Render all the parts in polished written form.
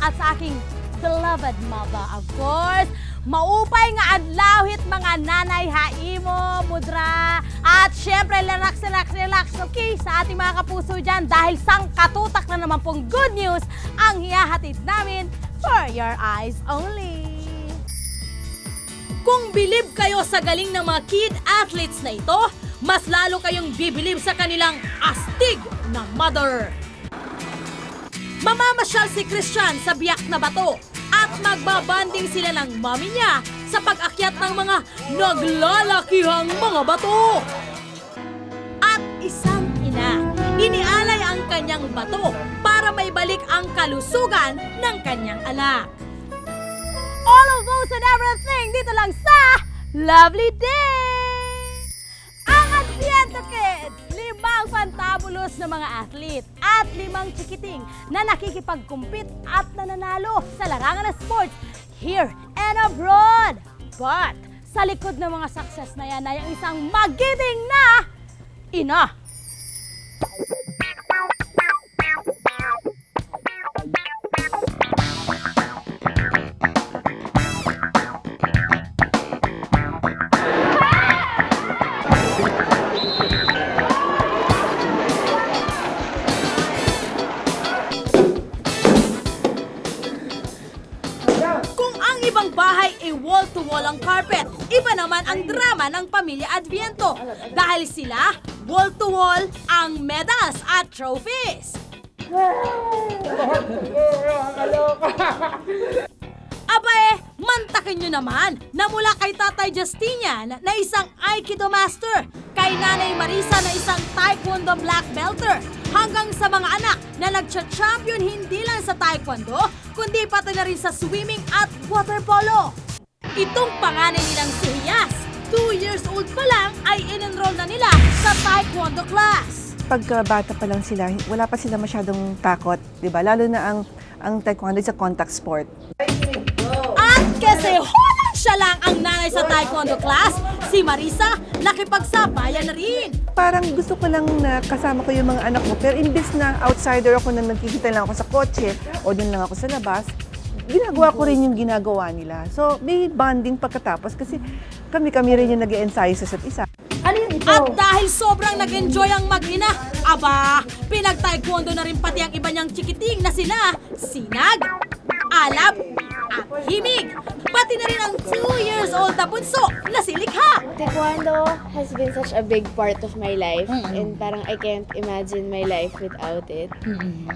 at sa aking beloved mother, of course. Maupay nga adlawit mga nanay haimo, mudra. At syempre, relax, okay, sa ating mga kapuso dyan dahil sang katutak na naman pong good news ang hihahatid namin for your eyes only. Kung bilib kayo sa galing ng mga kid athletes na ito, mas lalo kayong bibilib sa kanilang astig na mother. Mamamasyal si Christian sa biyak na bato at magbabanding sila ng mommy niya sa pag-akyat ng mga naglalakihang mga bato. At isang ina, inialay ang kanyang bato para maibalik ang kalusugan ng kanyang anak. All of those and everything dito lang sa Lovely Day! Ang Adviento Kids, 5 fantabulous na mga athlete at 5 chikiting na nakikipag-compete at nananalo sa larangan ng sports here and abroad. But sa likod ng mga success na yan ay ang isang magiting na ina. Wall-to-wall ang carpet. Iba naman ang drama ng pamilya Adviento dahil sila wall-to-wall ang medals at trophies. Abae, mantakin nyo naman na mula kay Tatay Justinian na isang Aikido master, kay Nanay Marisa na isang Taekwondo black belter, hanggang sa mga anak na nagcha-champion hindi lang sa Taekwondo, kundi pati na rin sa swimming at water polo. Itong panganay nilang si Hias, 2 years old pa lang ay in-enroll na nila sa Taekwondo class. Pagkabata pa lang sila, wala pa sila masyadong takot, di ba? Lalo na ang Taekwondo is a contact sport. At kasi holang siya lang ang nanay sa Taekwondo class, si Marisa nakipagsabayan na rin. Parang gusto ko lang na kasama ko yung mga anak ko, pero imbes na outsider ako na nagkikita lang ako sa kotse o dun lang ako sa labas, ginagawa ko rin yung ginagawa nila. So, may bonding pagkatapos kasi kami rin yung nag-e-ensayo sa isa't isa. Ano yun ito? At dahil sobrang nag-enjoy ang mag-ina, aba, pinag-taekwondo na rin pati ang iba niyang chikiting na sina Sinag, Alab, at Himig. Pati na rin ang 2 years old na bunso na si Likha. Taekwondo has been such a big part of my life and parang I can't imagine my life without it.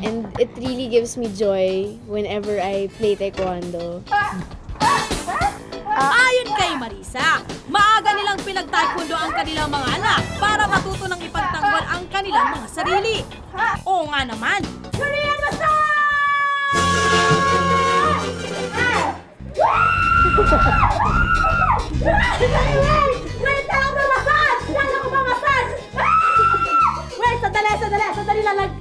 And it really gives me joy whenever I play Taekwondo. Ayon kay Marisa, maaga nilang pinag-taekwondo ang kanilang mga anak para matuto ng ipagtanggol ang kanilang mga sarili. Oo nga naman. Korean Wait, tawag na massage! Lalo ko ba massage? Wait, sandali lang.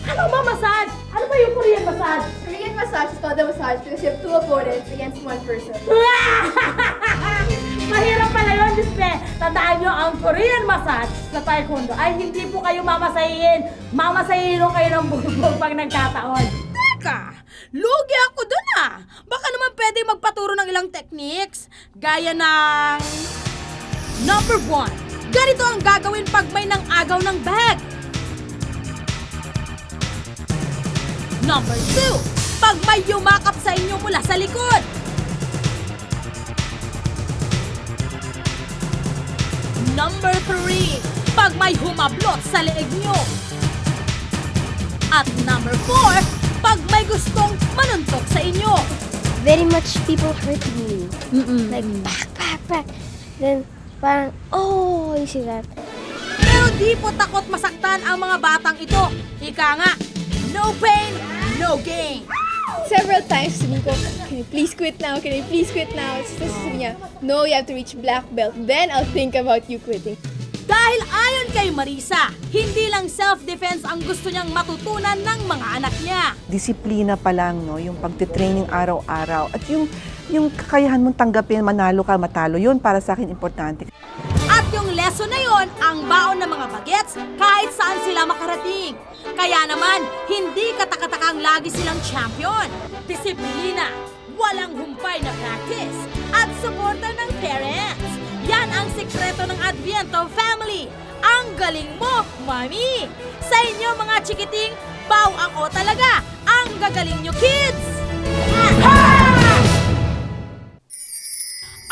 Ano ba massage? Ano ba yung Korean massage? Korean massage is called a massage because you have 2 opponents against 1 person. Mahirap pala yun, Dispe. Tandaan nyo, ang Korean massage sa Taekwondo ay hindi po kayo mamasahin. Mamasahin kayo ng bugbog pag nagkataon. Teka, lugi ako dun ah. Baka naman pwede magpaturo ng ilang techniques. Gaya ng... Number 1, ganito ang gagawin pag may nang-agaw ng bag. Number 2, pag may yumakap sa inyo mula sa likod. Number 3, pag may humablot sa leeg nyo. At number 4, pag may gustong manuntok sa inyo. Very much people hurt me. Like, back. Then, parang, oh, you see that? Pero di po takot masaktan ang mga batang ito. Ika nga, no pain, no gain. Several times sabi ko, can you please quit now? Can you please quit now? Tapos sabi niya, no, you have to reach black belt. Then I'll think about you quitting. Dahil ayon kay Marisa, hindi lang self-defense ang gusto niyang matutunan ng mga anak niya. Disiplina pa lang, no? Yung pagtitraining araw-araw. At yung kakayahan mong tanggapin, manalo ka, matalo, yun para sa akin importante. At yung lesson na yon ang baon ng mga bagets kahit saan sila makarating. Kaya naman, hindi katakatakang lagi silang champion. disiplina, walang humpay na practice, at suporta ng parents. Yan ang sikreto ng Adviento family. Ang galing mo, Mami! Sa inyo mga chikiting, bow ako talaga! Ang gagaling nyo, kids! Ha!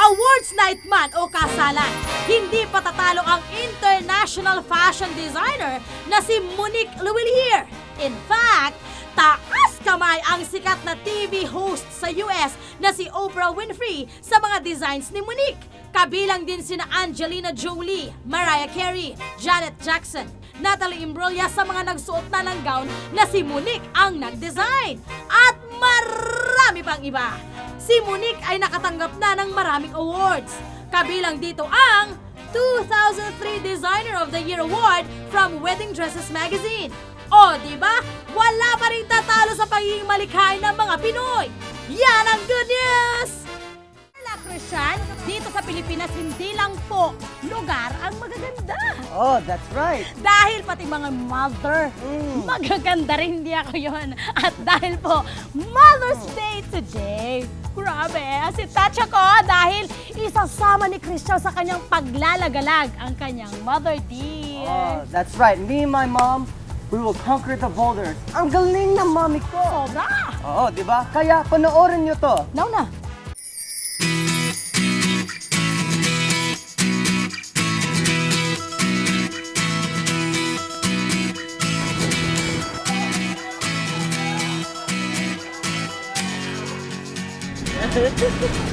Awards night man o kasalan, hindi patatalo ang international fashion designer na si Monique Lhuillier. In fact, taas kamay ang sikat na TV host sa US na si Oprah Winfrey sa mga designs ni Monique. Kabilang din sina Angelina Jolie, Mariah Carey, Janet Jackson, Natalie Imbruglia sa mga nagsuot na ng gown na si Monique ang nag-design. At marami pang iba. Si Monique ay nakatanggap na ng maraming awards. Kabilang dito ang 2003 Designer of the Year Award from Wedding Dresses Magazine. O, di ba? Wala pa rin tatalo sa pagiging malikhain ng mga Pinoy. Yan ang good news! Wala, Christian, dito sa Pilipinas hindi lang po lugar ang magaganda. Oh, that's right. Dahil pati mga mother, magaganda rin, hindi ako yun. At dahil po, Mother's Day today. Grabe, si touch ako dahil isasama ni Christian sa kanyang paglalagalag ang kanyang mother dear. Oh, that's right. Me and my mom, we will conquer the boulders. Ang galing ng mami ko. Sobra! Oo, di ba? Kaya panoorin nyo to. Now na.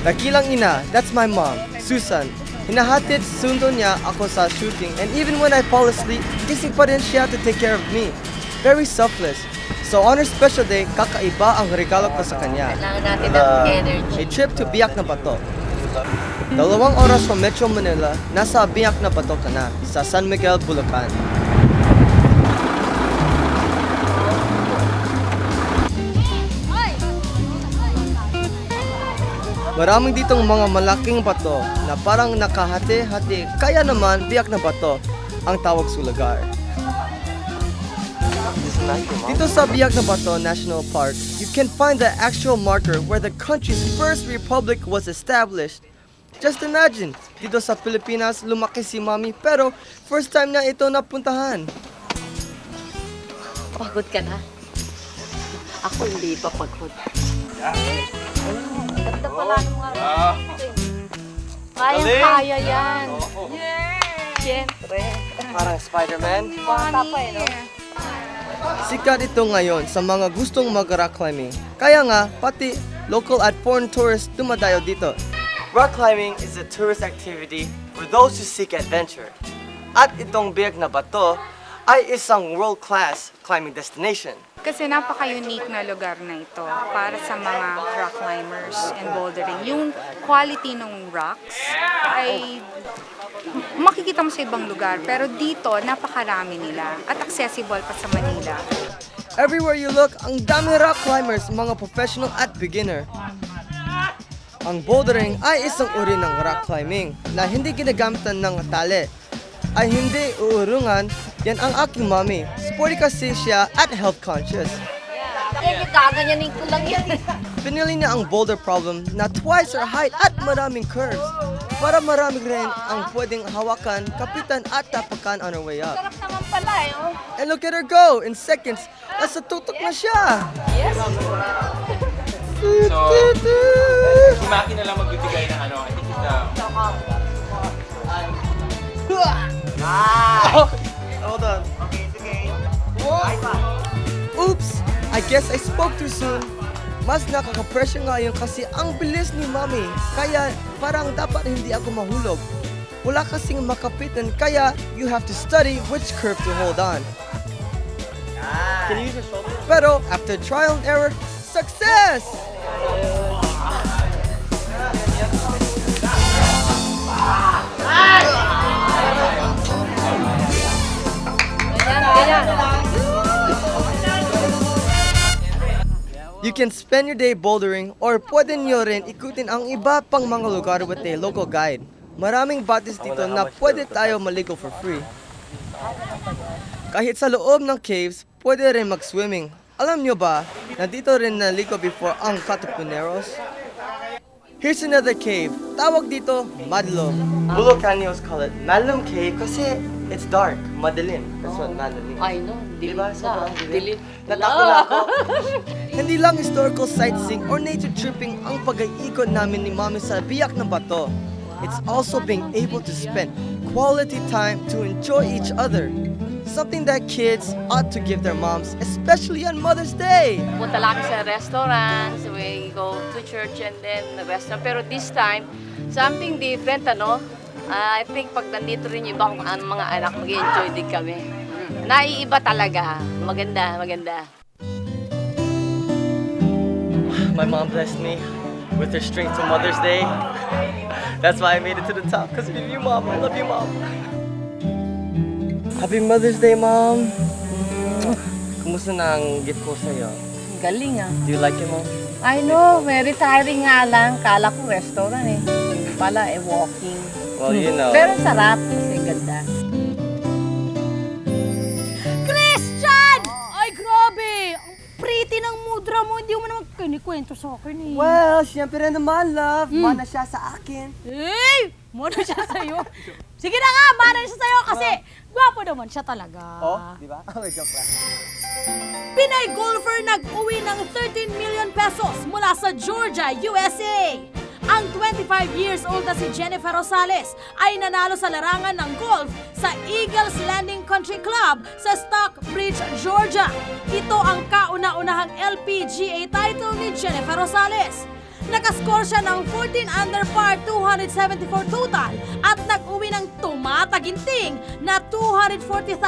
Dakilang ina, that's my mom, Susan. Hinahatid sundo niya ako sa shooting, and even when I fall asleep, gising pa rin siya to take care of me. Very selfless. So on her special day, kakaiba ang regalo ko sa kanya. Kailangan natin ng energy. A trip to Biak na Bato. 2 oras from Metro Manila, nasa Biak na Bato ka na, sa San Miguel, Bulacan. Maraming ditong mga malaking bato na parang nakahati-hati, kaya naman Biak na Bato ang tawag sa lugar. Dito sa Biak na Bato National Park, you can find the actual marker where the country's first republic was established. Just imagine, dito sa Pilipinas, lumaki si Mami pero first time na ito napuntahan. Pagod ka na? Ako hindi pa pagod. Ganda pala ng mga kaya yan. Siyempre. Parang Spider-Man. Bata pa no? Sikat ito ngayon sa mga gustong mag-rock climbing. Kaya nga, pati local at foreign tourists dumadayo dito. Rock climbing is a tourist activity for those who seek adventure. At itong Biak na Bato ay isang world-class climbing destination. Kasi napaka-unique na lugar na ito para sa mga rock climbers and bouldering. Yung quality ng rocks ay makikita mo sa ibang lugar, pero dito napakarami nila at accessible pa sa Manila. Everywhere you look, ang dami rock climbers, mga professional at beginner. Ang bouldering ay isang uri ng rock climbing na hindi ginagamitan ng tali. Ay hindi uurungan, yan ang aking mami. Sporty kasi siya at health conscious. Yan yung gaganyanin ko lang yan. Pinili niya ang boulder problem na twice her height at maraming curves. Para marami rin ang pwedeng hawakan, kapitan at tapakan on her way up. Sarap naman pala oh. And look at her go! In seconds, nasa tutok na siya! Yes. So, si Maki na lang magbibigay ng ano, I think it's Hold on. Oops! I guess I spoke too soon. Mas nakaka-pressure nga yun kasi ang bilis ni Mami. Kaya parang dapat hindi ako mahulog. Wala kasing makapitan kaya you have to study which curve to hold on. Can you use your shoulder? Pero after trial and error, success! You can spend your day bouldering or pwede nyo rin ikutin ang iba pang mga lugar with a local guide. Maraming batis dito na pwede tayo maligo for free. Kahit sa loob ng caves, pwede rin mag-swimming. Alam nyo ba, nandito rin naliko before ang Katipuneros? Here's another cave. Tawag dito, Madlum. Bulacanos call it Madlum Cave kasi it's dark, madilim. That's what Madlum means. I know, dilim Diba? na. Sobrang Dilim. Natakot na ako. Hindi lang historical sightseeing or nature tripping ang pag-iikot namin ni Mami sa biyak ng bato. It's also being able to spend quality time to enjoy each other. Something that kids ought to give their moms, especially on Mother's Day. Punta lang sa restaurants, we go to church and then the restaurant. Pero this time, something different, ano? I think pag nandito rin yung ibang mga anak, mag-enjoy din kami. Naiiba talaga. Maganda, maganda. My mom blessed me with her strength for Mother's Day. That's why I made it to the top, because of you, Mom. I love you, Mom. Happy Mother's Day, Mom. Kumusta na ang gift ko sa'yo? Galing ah. Do you like it, Mom? I know, very tiring nga lang. Kala ko restaurant eh. Yung pala eh, walking. Well, you know. Pero sarap kasi ganda. Christian! Ay, grabe! Ang pretty ng mudra mo. Hindi mo naman kinikwento sa akin eh. Well, siyempre naman, love. Mana siya sa akin. Hey! Muna siya sa'yo. Sige na nga, mana siya sa'yo kasi gwapo naman siya talaga. Di ba? Okay, joke lang. Pinay golfer nag-uwi ng 13 million pesos mula sa Georgia, USA. Ang 25 years old na si Jennifer Rosales ay nanalo sa larangan ng golf sa Eagles Landing Country Club sa Stockbridge, Georgia. Ito ang kauna-unahang LPGA title ni Jennifer Rosales. Nakascore siya ng 14 under par 274 total at nag-uwi ng tumataginting na $240,000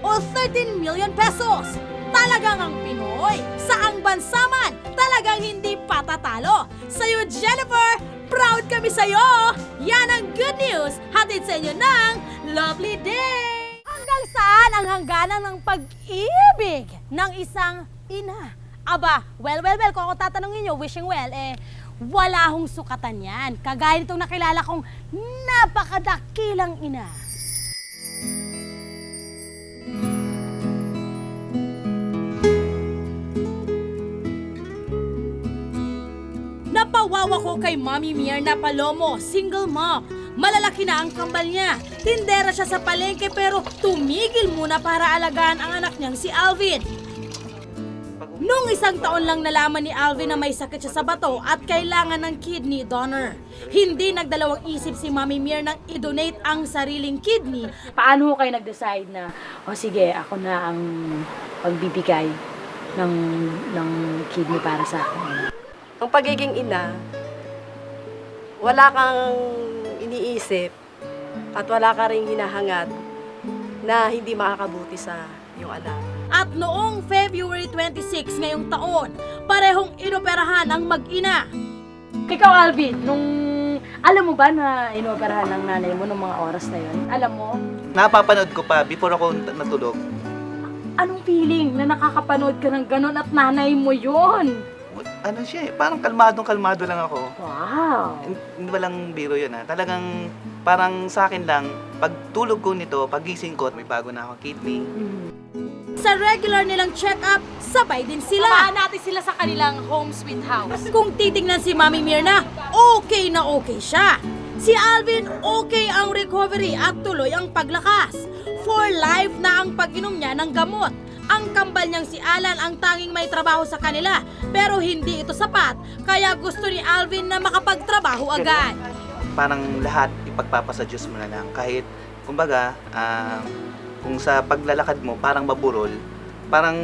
o 13 million pesos. Talagang ang Pinoy, saang bansa man, talagang hindi patatalo. Sa'yo, Jennifer, proud kami sa'yo! Yan ang good news, hatid sa inyo ng Lovely Day! Hanggang saan ang hangganan ng pag-ibig ng isang ina? Aba, well, kung ako tatanungin nyo, wishing well, wala hong sukatan yan. Kagaya nitong nakilala kong napakadakilang ina. Napawawa ko kay Mami Mierna Palomo, single mom. Malalaki na ang kambal niya. Tindera siya sa palengke pero tumigil muna para alagaan ang anak niyang si Alvin. Nung isang taon lang nalaman ni Alvin na may sakit siya sa bato at kailangan ng kidney donor. Hindi nagdalawang isip si Mami Mir nang i-donate ang sariling kidney. Paano kayo nag-decide na, o sige, ako na ang pagbibigay ng kidney para sa akin? Ang pagiging ina, wala kang iniisip at wala ka ring hinahangad na hindi makakabuti sa iyong anak. At noong February 26 ngayong taon, parehong inoperahan ang mag-ina. Ikaw, Alvin, alam mo ba na inoperahan ng nanay mo nung mga oras na yun? Alam mo? Napapanood ko pa before ako natulog. Anong feeling na nakakapanood ka ng ganon at nanay mo yun? Ano siya eh, parang kalmadong-kalmado lang ako. Wow! Hindi walang biro yun ha. Talagang parang sa akin lang, pag tulog ko nito, pagising ko, may bago na akong kidney. Sa regular nilang check-up, sabay din sila. Samahan natin sila sa kanilang home sweet house. Kung titingnan si Mami Mirna, okay na okay siya. Si Alvin, okay ang recovery at tuloy ang paglakas. For life na ang pag-inom niya ng gamot. Ang kambal niyang si Alan ang tanging may trabaho sa kanila, pero hindi ito sapat, kaya gusto ni Alvin na makapagtrabaho agad. Parang lahat ipagpapasa Diyos mo na lang. Kahit, kumbaga, kung sa paglalakad mo, parang maburol, parang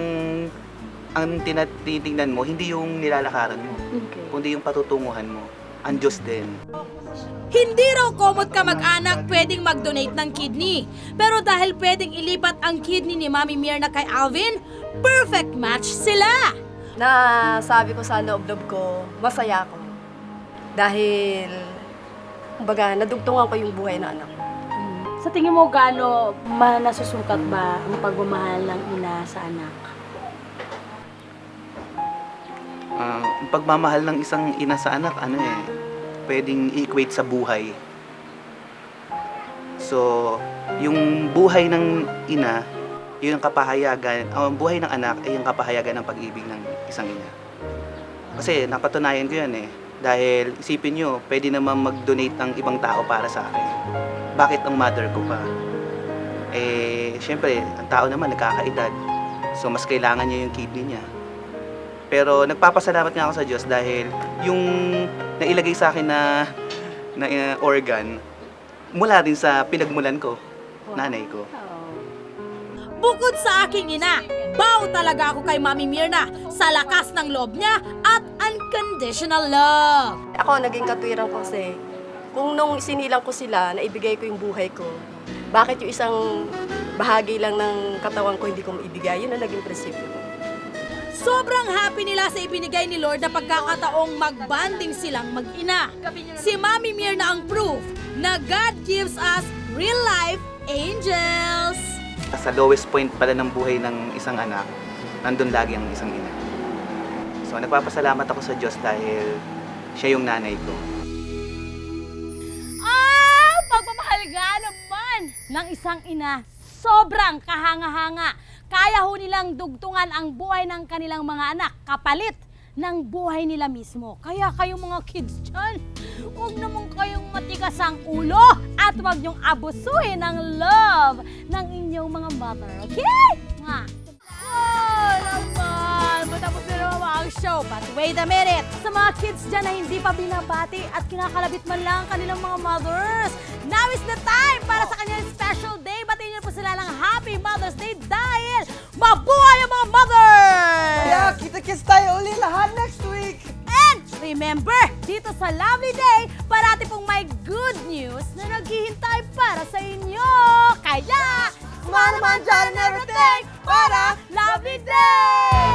ang tinitingnan mo, hindi yung nilalakaran mo, kundi yung patutunguhan mo. Ang Diyos din. Hindi raw komot ka mag-anak pwedeng mag-donate ng kidney. Pero dahil pwedeng ilipat ang kidney ni Mami Mirna kay Alvin, perfect match sila! Na sabi ko sa loob-loob ko, masaya ako. Dahil, kumbaga, nadugtungan ko yung buhay ng anak ko. Sa tingin mo, gaano nasusukat ba ang pagmamahal ng ina sa anak? Ang pagmamahal ng isang ina sa anak, pwedeng i-equate sa buhay. So, yung buhay ng ina, yun ang kapahayagan, ang buhay ng anak ay yung kapahayagan ng pag-ibig ng isang ina. Kasi napatunayan ko yan eh. Dahil isipin nyo, pwede naman mag-donate ng ibang tao para sa akin. Bakit ang mother ko pa? Eh, syempre, ang tao naman nagkakaedad. So, mas kailangan niya yung kidney niya. Pero nagpapasalamat nga ako sa Diyos dahil yung nailagay sa akin na organ, mula din sa pinagmulan ko, nanay ko. Bukod sa aking ina, bow talaga ako kay Mami Mirna sa lakas ng loob niya at unconditional love. Ako, naging katwiran ko kasi, kung nung sinilang ko sila, naibigay ko yung buhay ko, bakit yung isang bahagi lang ng katawan ko hindi ko maibigay? Yun ang naging prinsipyo ko. Sobrang happy nila sa ibinigay ni Lord na pagkakataong magbanding silang mag-ina. Si Mami Mirna ang proof na God gives us real-life angels. Sa lowest point pala ng buhay ng isang anak, nandun lagi ang isang ina. So nagpapasalamat ako sa Diyos dahil siya yung nanay ko. Pagmamahal nga naman ng isang ina, sobrang kahanga-hanga. Kaya ho nilang dugtungan ang buhay ng kanilang mga anak kapalit ng buhay nila mismo. Kaya kayong mga kids dyan, huwag naman kayong matigas ang ulo at huwag niyong abusuhin ang love ng inyong mga mother. Okay? Nga. Oh, naman! Matapos na naman ang show. But wait a minute! Sa mga kids dyan na hindi pa binabati at kinakalabit man lang ang kanilang mga mothers, now is the time para sa kanilang special day. Batiin niyo po sila ng Happy Mother's Day dahil mabuhay ang mga mothers! Kaya kita-kits tayo uli lahat next week! And remember, dito sa Lovely Day, parati pong may good news na naghihintay para sa inyo. Kaya, smile naman dyan and everything para Lovely Day!